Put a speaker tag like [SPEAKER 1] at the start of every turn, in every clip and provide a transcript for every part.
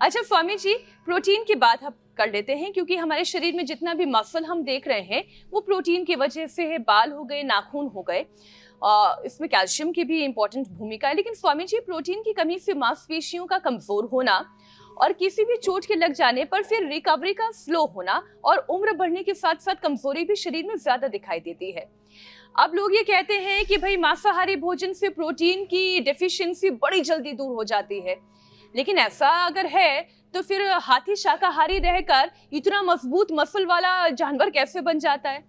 [SPEAKER 1] अच्छा स्वामी जी, प्रोटीन की बात हम कर लेते हैं क्योंकि हमारे शरीर में जितना भी मसल हम देख रहे हैं वो प्रोटीन की वजह से है। बाल हो गए, नाखून हो गए, इसमें कैल्शियम की भी इंपॉर्टेंट भूमिका है। लेकिन स्वामी जी, प्रोटीन की कमी से मांसपेशियों का कमजोर होना और किसी भी चोट के लग जाने पर फिर रिकवरी का स्लो होना और उम्र बढ़ने के साथ साथ कमजोरी भी शरीर में ज्यादा दिखाई देती है। अब लोग ये कहते हैं कि भाई मांसाहारी भोजन से प्रोटीन की डेफिशिएंसी बड़ी जल्दी दूर हो जाती है, लेकिन ऐसा अगर है तो फिर हाथी शाकाहारी रहकर इतना मजबूत मसल वाला जानवर कैसे बन जाता है?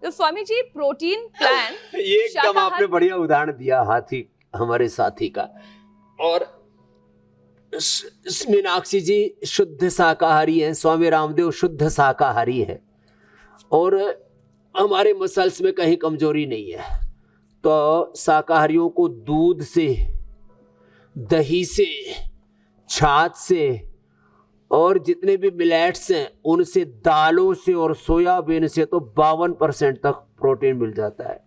[SPEAKER 1] तो स्वामी जी, प्रोटीन प्लान
[SPEAKER 2] ये एकदम आपने बढ़िया उदाहरण दिया हाथी हमारे साथी का। और मीनाक्षी जी शुद्ध शाकाहारी हैं, स्वामी रामदेव शुद्ध शाकाहारी है और हमारे मसल्स में कहीं कमजोरी नहीं है। तो शाकाहारियों को दूध से, दही से, छाछ से और जितने भी मिलेट्स हैं उनसे, दालों से और सोयाबीन से तो 52% तक प्रोटीन मिल जाता है।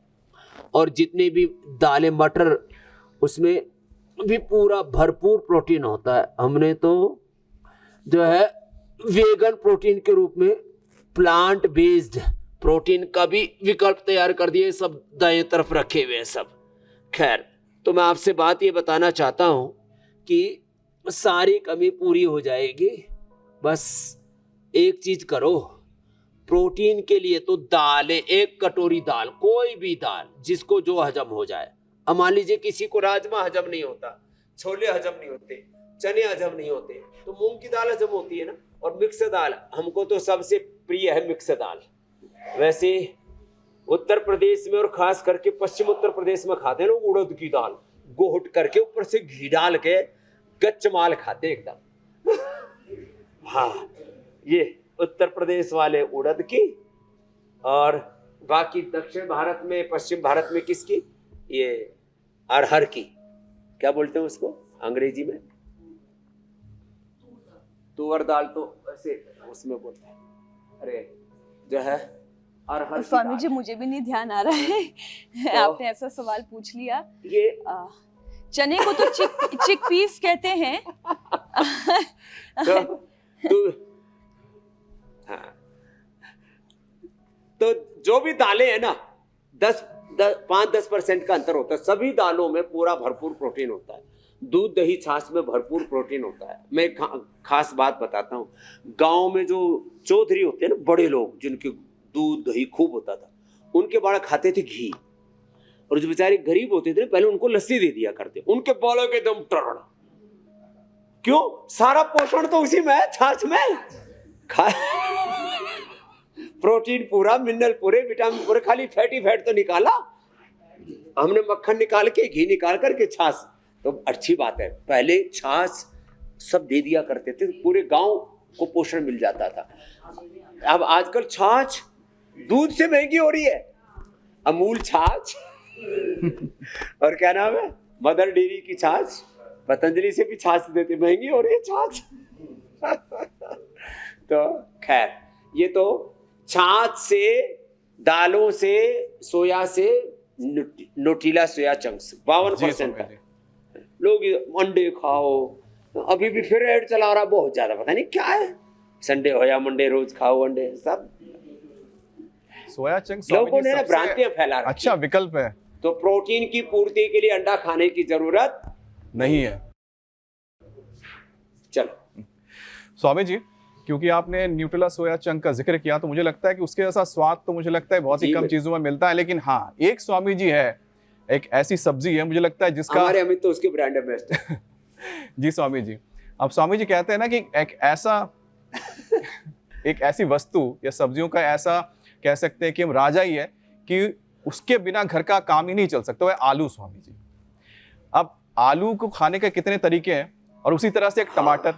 [SPEAKER 2] और जितने भी दालें, मटर, उसमें भी पूरा भरपूर प्रोटीन होता है। हमने तो जो है वेगन प्रोटीन के रूप में प्लांट बेस्ड प्रोटीन का भी विकल्प तैयार कर दिए, सब दाएं तरफ रखे हुए हैं सब। खैर, तो मैं आपसे बात ये बताना चाहता हूं कि सारी कमी पूरी हो जाएगी, बस एक चीज करो। प्रोटीन के लिए तो दाल है, 1 कटोरी दाल, कोई भी दाल जिसको जो हजम हो जाए। अब मान लीजिए किसी को राजमा हजम नहीं होता, छोले हजम नहीं होते, चने हजम नहीं होते, तो मूंग की दाल हजम होती है ना। और मिक्स दाल हमको तो सबसे प्रिय है, मिक्स दाल। वैसे उत्तर प्रदेश में और खास करके पश्चिम उत्तर प्रदेश में खाते हैं लोग उड़द की दाल, घोट करके ऊपर से घी डाल के गच्च माल खाते एकदम। हाँ, ये उत्तर प्रदेश वाले उड़द की, और बाकी दक्षिण भारत में, पश्चिम भारत में किसकी, ये अरहर की, क्या बोलते हैं उसको अंग्रेजी में, तुअर दाल, तो ऐसे उसमें बोलते हैं। अरे जो है अरहर।
[SPEAKER 1] स्वामी जी, मुझे भी नहीं ध्यान आ रहा है। तो आपने ऐसा सवाल पूछ लिया।
[SPEAKER 2] ये
[SPEAKER 1] चने को तो चिक पीस कहते हैं।
[SPEAKER 2] तो जो भी दालें हैं ना, 5-10% का अंतर होता है। सभी दालों में पूरा भरपूर प्रोटीन होता है। दूध, दही, छाछ में भरपूर प्रोटीन होता है। मैं खास बात बताता हूँ, गांव में जो चौधरी होते हैं ना, बड़े लोग जिनके दूध दही खूब होता था, उनके बाल खाते थे घी। और जो बेचारे गरीब होते थे पहले उनको लस्सी दे दिया करते, उनके बालों के दम टड़। क्यों? सारा पोषण तो उसी में है, छाछ में। प्रोटीन पूरा, मिनरल पूरे, विटामिन पूरे, खाली फैटी फैट तो निकाला हमने। मक्खन निकाल के, घी निकाल करके छाछ, तो अच्छी बात है। पहले छाछ सब दे दिया करते थे, पूरे गांव को पोषण मिल जाता था। अब आजकल छाछ दूध से महंगी हो रही है। अमूल छाछ और क्या नाम है, मदर डेयरी की छाछ, पतंजलि से भी छाछ देते, महंगी हो रही है छाछ। तो खैर, ये तो छाछ से, दालों से, सोया से, न्यूट्रिला सोया चंक्स 52% का। लोग अंडे खाओ, अभी भी फिर ऐड चला रहा बहुत ज्यादा, पता नहीं क्या है, संडे हो या मंडे रोज खाओ अंडे। सब
[SPEAKER 3] सोया चंक्स
[SPEAKER 2] लोगों ने भ्रांतियां फैला रखी।
[SPEAKER 3] अच्छा विकल्प है,
[SPEAKER 2] तो प्रोटीन की पूर्ति के लिए अंडा खाने की जरूरत
[SPEAKER 3] नहीं है।
[SPEAKER 2] चलो
[SPEAKER 3] स्वामी जी, क्योंकि आपने न्यूट्रिला सोया चंक का जिक्र किया, तो मुझे लगता है कि उसके जैसा स्वाद तो मुझे लगता है बहुत ही कम चीजों में मिलता है। लेकिन हाँ, एक स्वामी जी है, एक ऐसी सब्जी है मुझे लगता है जिसका,
[SPEAKER 2] हमारे अमित तो उसके ब्रांड एम्बेसडर।
[SPEAKER 3] जी स्वामी जी, अब स्वामी जी कहते हैं ना कि एक ऐसी वस्तु या सब्जियों का ऐसा कह सकते हैं कि हम राजा ही है कि उसके बिना घर का काम ही नहीं चल सकता, वो है आलू। स्वामी जी, अब आलू को खाने के कितने तरीके हैं, और उसी तरह से एक टमाटर,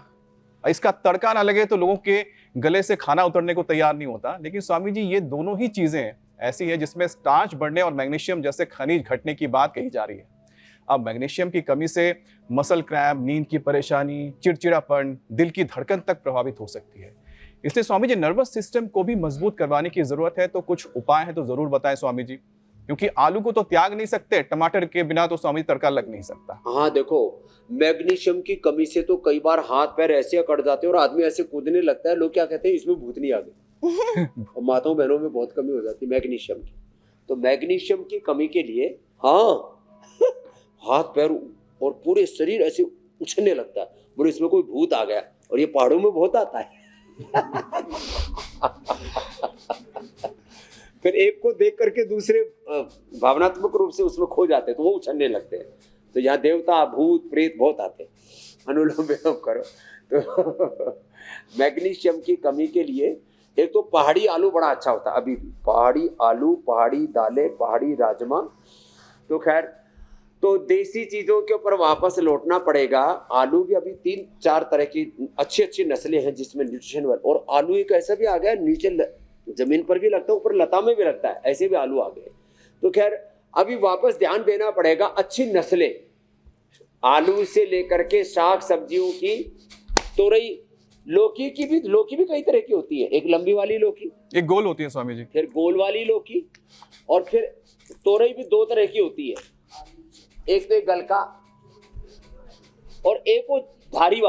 [SPEAKER 3] इसका तड़का ना लगे तो लोगों के गले से खाना उतरने को तैयार नहीं होता। लेकिन स्वामी जी, ये दोनों ही चीजें ऐसी है जिसमें स्टार्च बढ़ने और मैग्नीशियम जैसे खनिज घटने की बात कही जा रही है। अब मैग्नीशियम की कमी से मसल क्रैम्प, नींद की परेशानी, चिड़चिड़ापन, दिल की धड़कन तक प्रभावित हो सकती है। इसलिए स्वामी जी, नर्वस सिस्टम को भी मजबूत करवाने की जरूरत है, तो कुछ उपाय हैं तो जरूर बताएं स्वामी जी। क्योंकि आलू को तो त्याग नहीं सकते, टमाटर के बिना तो स्वामी तड़का लग नहीं सकता।
[SPEAKER 2] हाँ देखो, मैग्नीशियम की कमी से तो कई बार हाथ पैर ऐसे अकड़ जाते हैं और आदमी ऐसे कूदने लगता है, लोग क्या कहते हैं इसमें भूतनी आ गई। और माताओं बहनों में बहुत कमी हो जाती है मैग्नीशियम की। तो मैग्नीशियम की कमी के लिए हाँ हाथ पैर और पूरे शरीर ऐसे उछलने लगता है, बोले इसमें कोई भूत आ गया। और ये पहाड़ों में बहुत आता है। फिर एक को देख करके दूसरे भावनात्मक रूप से उसमें खो जाते हैं, तो वो उछलने लगते हैं। तो यहाँ देवता भूत प्रेत बहुत आते हैं। अनुलोम विलोम करो तो मैग्नीशियम की कमी के लिए एक तो पहाड़ी आलू बड़ा अच्छा होता है, अभी भी पहाड़ी आलू, पहाड़ी दालें, पहाड़ी राजमा। तो खैर, तो देसी चीजों के ऊपर वापस लौटना पड़ेगा। आलू भी अभी 3-4 तरह की अच्छी अच्छी नस्लें हैं जिसमें न्यूट्रिशन और आलू एक ऐसा भी आ गया, नीचे जमीन पर भी लगता है, ऊपर लता में भी लगता है, ऐसे भी आलू आ गए। तो खैर अभी वापस ध्यान देना पड़ेगा, अच्छी नस्लें आलू से लेकर के शाक सब्जियों की, तोरई, लौकी की भी, लौकी भी कई तरह की होती है, एक लंबी वाली लौकी,
[SPEAKER 3] एक गोल होती है स्वामी जी,
[SPEAKER 2] फिर गोल वाली लौकी, और फिर तोरई भी 2 तरह की होती है, एक तो गलका और एक वो धारी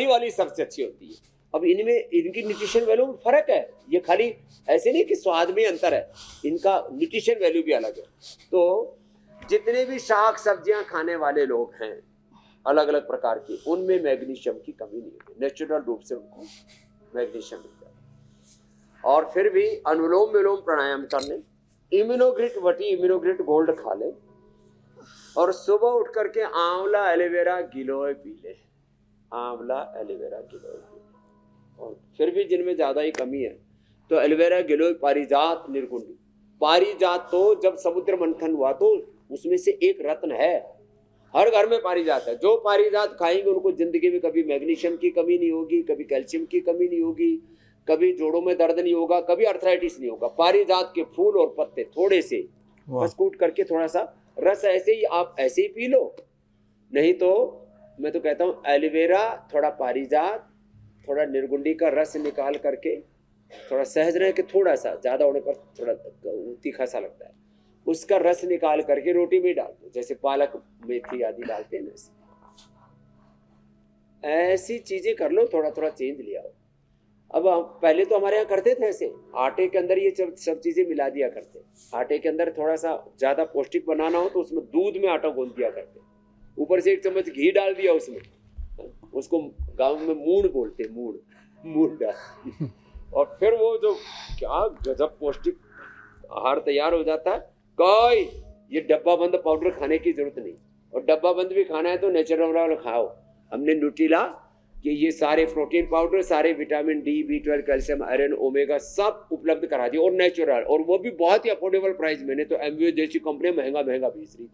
[SPEAKER 2] वाली सबसे अच्छी होती है। अब इनमें इनकी न्यूट्रिशन वैल्यू में फर्क है, ये खाली ऐसे नहीं कि स्वाद में अंतर है, इनका न्यूट्रिशन वैल्यू भी अलग है। तो जितने भी शाक सब्जियां खाने वाले लोग हैं अलग अलग प्रकार की, उनमें मैग्नीशियम की कमी नहीं होती, नेचुरल रूप से उनको मैग्नीशियम मिलता है। और फिर भी अनुलोम विलोम प्राणायाम कर लें, इम्यूनोग्रिट गोल्ड खा लें, और सुबह उठ करके आंवला एलोवेरा गिलोय पी ले, आंवला एलोवेरा गिलोय पी ले। और फिर भी जिनमें ज्यादा ही कमी है तो एलोवेरा गिलोय पारिजात निर्गुंडी। पारिजात तो जब समुद्र मंथन हुआ तो उसमें से एक रत्न है, हर घर में पारिजात है। जो पारिजात खाएंगे उनको जिंदगी में कभी मैग्नीशियम की कमी नहीं होगी, कभी कैल्शियम की कमी नहीं होगी, कभी जोड़ों में दर्द नहीं होगा, कभी अर्थराइटिस नहीं होगा। पारिजात के फूल और पत्ते थोड़े से बस कूट करके थोड़ा सा रस ऐसे ही आप ऐसे ही पी लो, नहीं तो मैं तो कहता हूँ एलोवेरा, थोड़ा पारिजात, थोड़ा निर्गुंडी का रस निकाल करके, थोड़ा सहज रह के, थोड़ा सा ज़्यादा होने पर थोड़ा तीखा सा लगता है, उसका रस निकाल करके रोटी में डाल दो, जैसे पालक मेथी आदि डालते हैं ना, ऐसी चीजें कर लो, थोड़ा थोड़ा चेंज ले आओ। अब पहले तो हमारे यहाँ करते थे ऐसे, आटे के अंदर ये सब चीजें मिला दिया करते। आटे के अंदर थोड़ा सा ज्यादा पौष्टिक बनाना हो तो उसमें दूध में आटा गूंद दिया करते, ऊपर से 1 चम्मच घी डाल दिया उसमें, उसको गांव में मूड़ बोलते, मूड़ डाल, और फिर वो जो क्या गजब पौष्टिक आहार तैयार हो जाता है। कोई ये डब्बा बंद पाउडर खाने की जरूरत नहीं, और डब्बा बंद भी खाना है तो नेचुरल वाला खाओ। हमने न्यूट्रीला कि ये सारे प्रोटीन पाउडर, सारे vitamin D, B12, calcium, iron, omega सब उपलब्ध करा दिए, और नेचुरल, और वो भी बहुत ही अफोर्डेबल प्राइस। मैंने तो एमवे जैसी कंपनी महंगा बेच रही थी,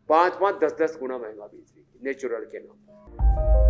[SPEAKER 2] 5-5, 10-10 गुना महंगा बेच रही थी नेचुरल के नाम।